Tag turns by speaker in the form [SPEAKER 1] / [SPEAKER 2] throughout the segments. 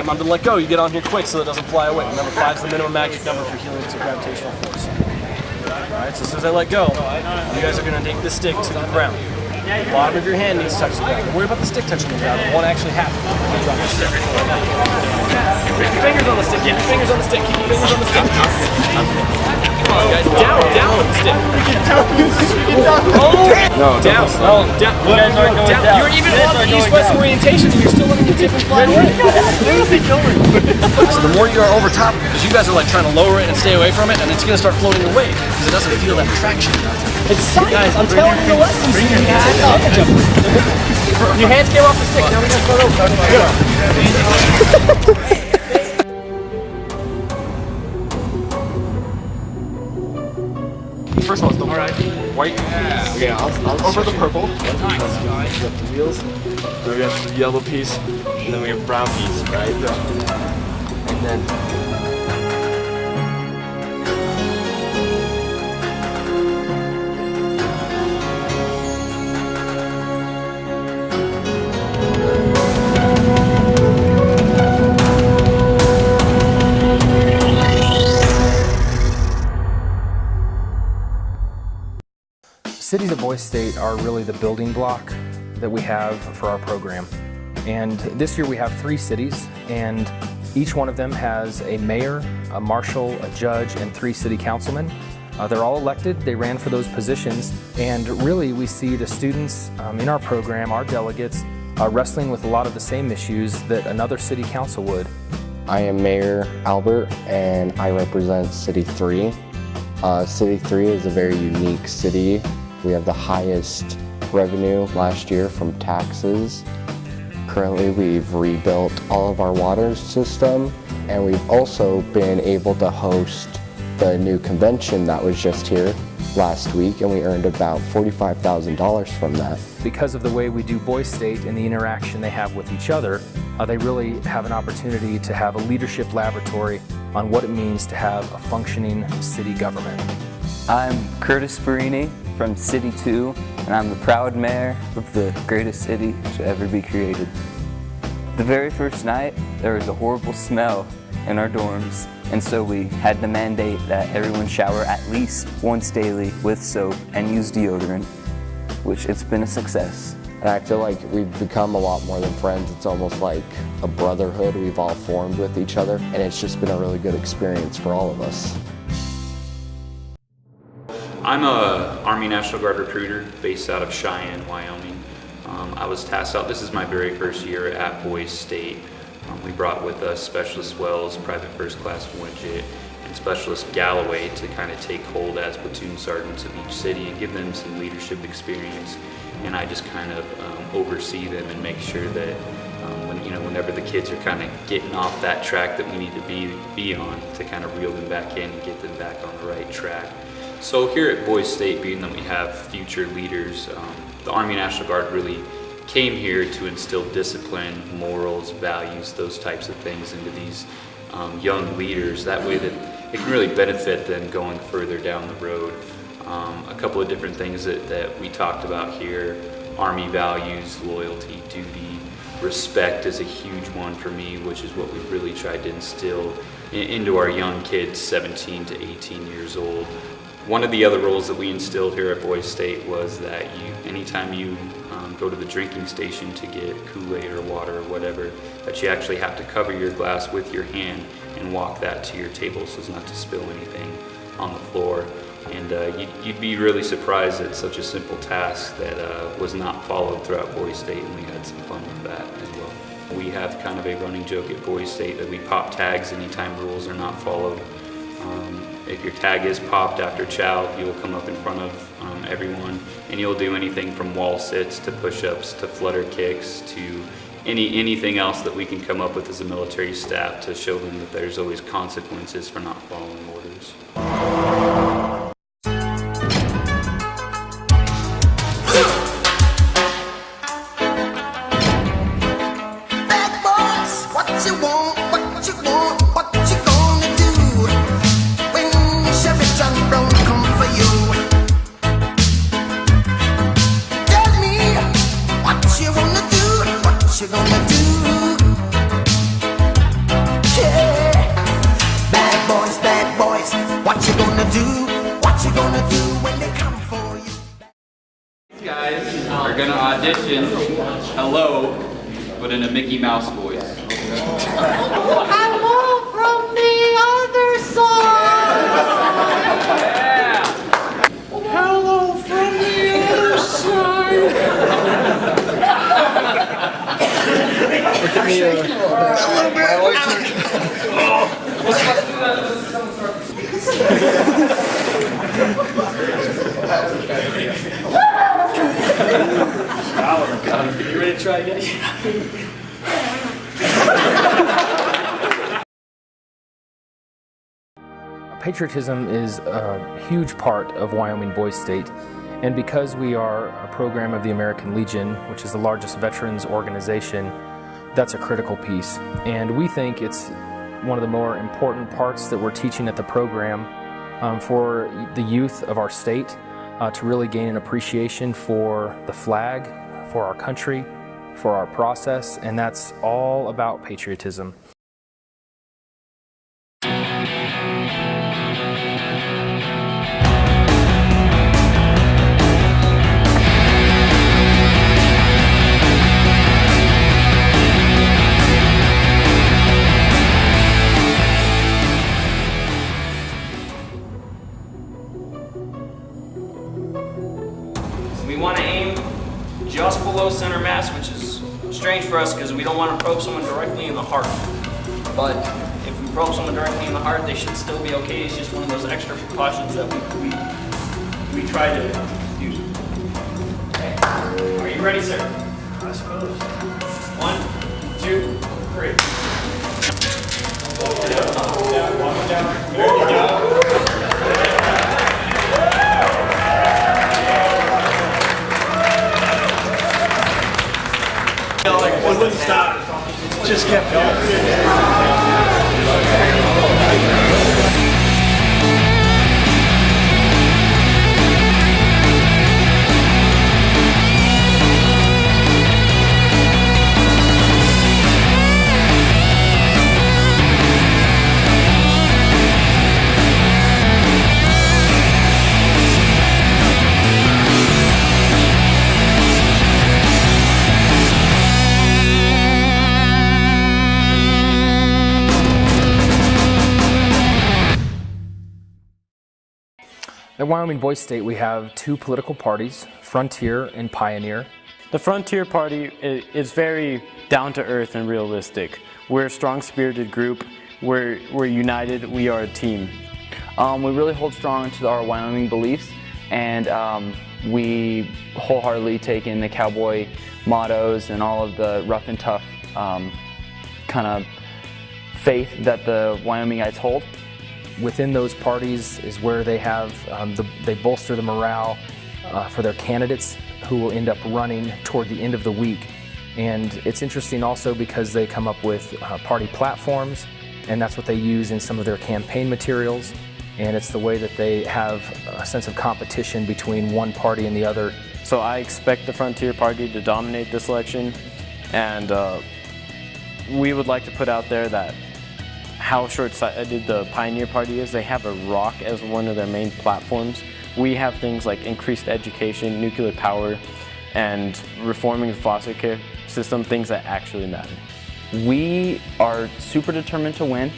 [SPEAKER 1] I'm going to let go, you get on here quick so it doesn't fly away. Remember, 5 is the minimum magic number for healing to gravitational force. Alright, so as soon as I let go, you guys are going to take the stick to the ground. The bottom of your hand needs to touch the ground. Don't worry about the stick touching the ground. It won't actually happen. Keep your fingers on the stick. Keep your fingers on the stick. Keep your fingers on the stick. Come on, guys. Down with the stick.
[SPEAKER 2] No,
[SPEAKER 1] down.
[SPEAKER 2] No,
[SPEAKER 1] down. You guys aren't going down. You're even on the east-west orientation and you're still letting the tip and fly away. So the more you are over top, because you guys are like trying to lower it and stay away from it, and it's going to start floating away because it doesn't feel that traction. It's science. Guys, I'm telling you the lessons. Your hands came off the stick. Now we got to start over. First of all, it's the white. Okay, I'll over the purple. We got the wheels. Then we got the yellow piece, and then we have brown piece, right? And then.
[SPEAKER 3] Cities at Boys State are really the building block that we have for our program. And this year we have 3 cities, and each one of them has a mayor, a marshal, a judge, and 3 city councilmen. They're all elected, they ran for those positions, and really we see the students in our program, our delegates, wrestling with a lot of the same issues that another city council would.
[SPEAKER 4] I am Mayor Albert, and I represent City 3. City 3 is a very unique city. We have the highest revenue last year from taxes. Currently, we've rebuilt all of our water system, and we've also been able to host the new convention that was just here last week, and we earned about $45,000 from that.
[SPEAKER 3] Because of the way we do Boys State and the interaction they have with each other, they really have an opportunity to have a leadership laboratory on what it means to have a functioning city government.
[SPEAKER 5] I'm Curtis Farini from City 2, and I'm the proud mayor of the greatest city to ever be created. The very first night, there was a horrible smell in our dorms, and so we had to mandate that everyone shower at least once daily with soap and use deodorant, which it's been a success.
[SPEAKER 4] And I feel like we've become a lot more than friends. It's almost like a brotherhood we've all formed with each other, and it's just been a really good experience for all of us.
[SPEAKER 6] I'm a Army National Guard recruiter based out of Cheyenne, Wyoming. I was tasked out, this is my very first year at Boys State. We brought with us Specialist Wells, Private First Class Widget, and Specialist Galloway to kind of take hold as platoon sergeants of each city and give them some leadership experience. And I just kind of oversee them and make sure that whenever the kids are kind of getting off that track that we need to be on, to kind of reel them back in and get them back on the right track. So here at Boys State, being that we have future leaders, the Army National Guard really came here to instill discipline, morals, values, those types of things into these young leaders. That way that it can really benefit them going further down the road. A couple of different things that we talked about here: Army values, loyalty, duty, respect is a huge one for me, which is what we really tried to instill into our young kids, 17 to 18 years old. One of the other roles that we instilled here at Boys State was that anytime you go to the drinking station to get Kool-Aid or water or whatever, that you actually have to cover your glass with your hand and walk that to your table so as not to spill anything on the floor. And you'd be really surprised at such a simple task that was not followed throughout Boys State, and we had some fun with that as well. We have kind of a running joke at Boys State that we pop tags anytime rules are not followed. If your tag is popped after chow, you'll come up in front of everyone, and you'll do anything from wall sits to push-ups to flutter kicks to anything else that we can come up with as a military staff to show them that there's always consequences for not following orders.
[SPEAKER 2] boys. What you gonna do? What you gonna do when they come for you?
[SPEAKER 7] Guys are gonna audition "Hello," but in a Mickey Mouse voice.
[SPEAKER 8] Hello from the other side. Hello from the other side.
[SPEAKER 1] You ready to try again?
[SPEAKER 3] Patriotism is a huge part of Wyoming Boys State, and because we are a program of the American Legion, which is the largest veterans organization, that's a critical piece. And we think it's one of the more important parts that we're teaching at the program for the youth of our state to really gain an appreciation for the flag, for our country, for our process, and that's all about patriotism.
[SPEAKER 1] We want to aim just below center mass, which is strange for us because we don't want to probe someone directly in the heart. But if we probe someone directly in the heart, they should still be okay. It's just one of those extra precautions that we try to use. Okay. Are you ready, sir? I suppose. 1, 2, 3. Walk down. There you go. It wouldn't stop. Just kept going.
[SPEAKER 3] At Wyoming Boys State, we have two political parties, Frontier and Pioneer.
[SPEAKER 9] The Frontier Party is very down to earth and realistic. We're a strong-spirited group. We're united. We are a team.
[SPEAKER 5] We really hold strong to our Wyoming beliefs, and we wholeheartedly take in the cowboy mottos and all of the rough and tough kind of faith that the Wyomingites hold.
[SPEAKER 3] Within those parties is where they have, they bolster the morale for their candidates who will end up running toward the end of the week. And it's interesting also because they come up with party platforms, and that's what they use in some of their campaign materials. And it's the way that they have a sense of competition between one party and the other.
[SPEAKER 9] So I expect the Frontier Party to dominate this election, and we would like to put out there that how short-sighted the Pioneer Party is. They have a rock as one of their main platforms. We have things like increased education, nuclear power, and reforming the foster care system, things that actually matter.
[SPEAKER 5] We are super determined to win.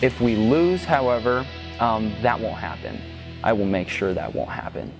[SPEAKER 5] If we lose, however, that won't happen. I will make sure that won't happen.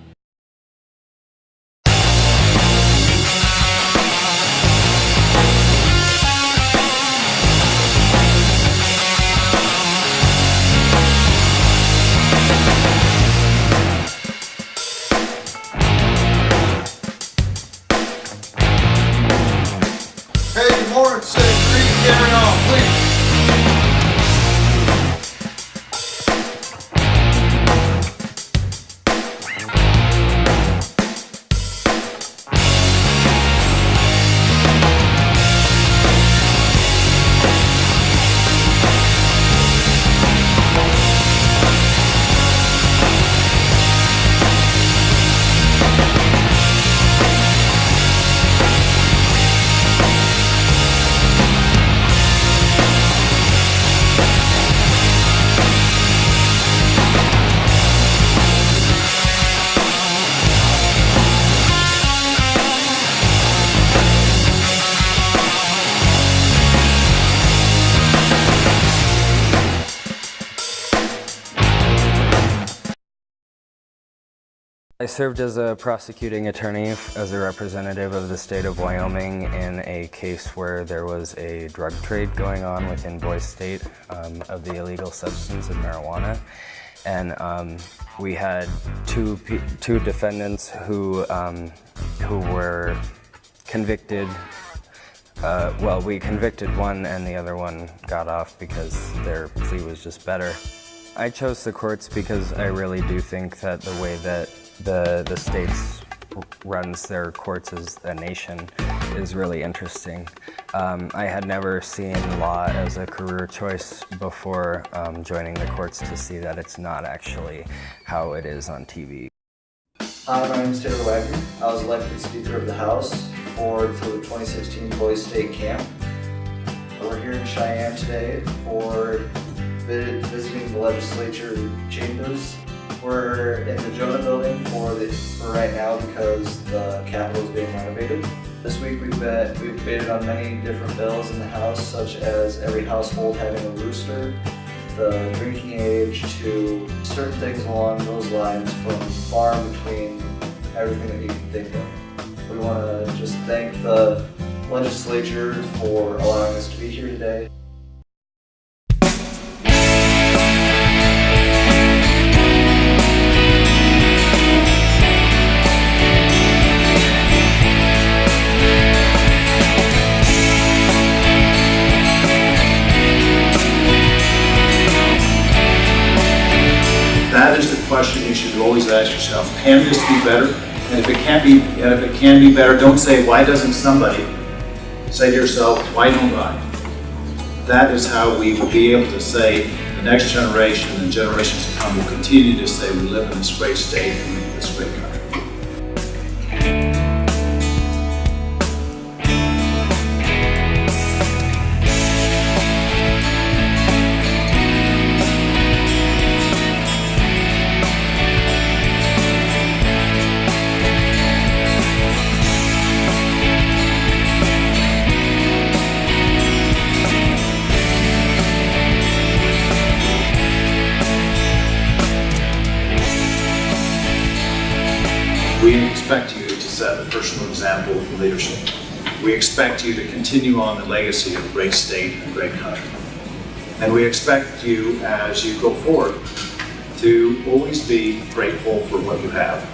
[SPEAKER 10] I served as a prosecuting attorney as a representative of the state of Wyoming in a case where there was a drug trade going on within Boys State of the illegal substance of marijuana. And we had two defendants who were convicted. Well, we convicted one and the other one got off because their plea was just better. I chose the courts because I really do think that the way that the states runs their courts as a nation is really interesting. I had never seen law as a career choice before joining the courts to see that it's not actually how it is on TV.
[SPEAKER 11] Hi, my name is Taylor Wagner. I was elected Speaker of the House for the 2016 Boys State Camp. We're here in Cheyenne today for visiting the legislature chambers. We're in the Jonah building for right now because the Capitol is being renovated. This week we've debated on many different bills in the House, such as every household having a rooster, the drinking age, to certain things along those lines, from far in between everything that you can think of. We want to just thank the legislature for allowing us to be here today.
[SPEAKER 12] That is the question you should always ask yourself. Can this be better? And if it can be better, don't say, why doesn't somebody? Say to yourself, why don't I? That is how we will be able to say the next generation and generations to come will continue to say we live in this great state and this great country. We expect you to set a personal example of leadership. We expect you to continue on the legacy of a great state and a great country. And we expect you, as you go forward, to always be grateful for what you have.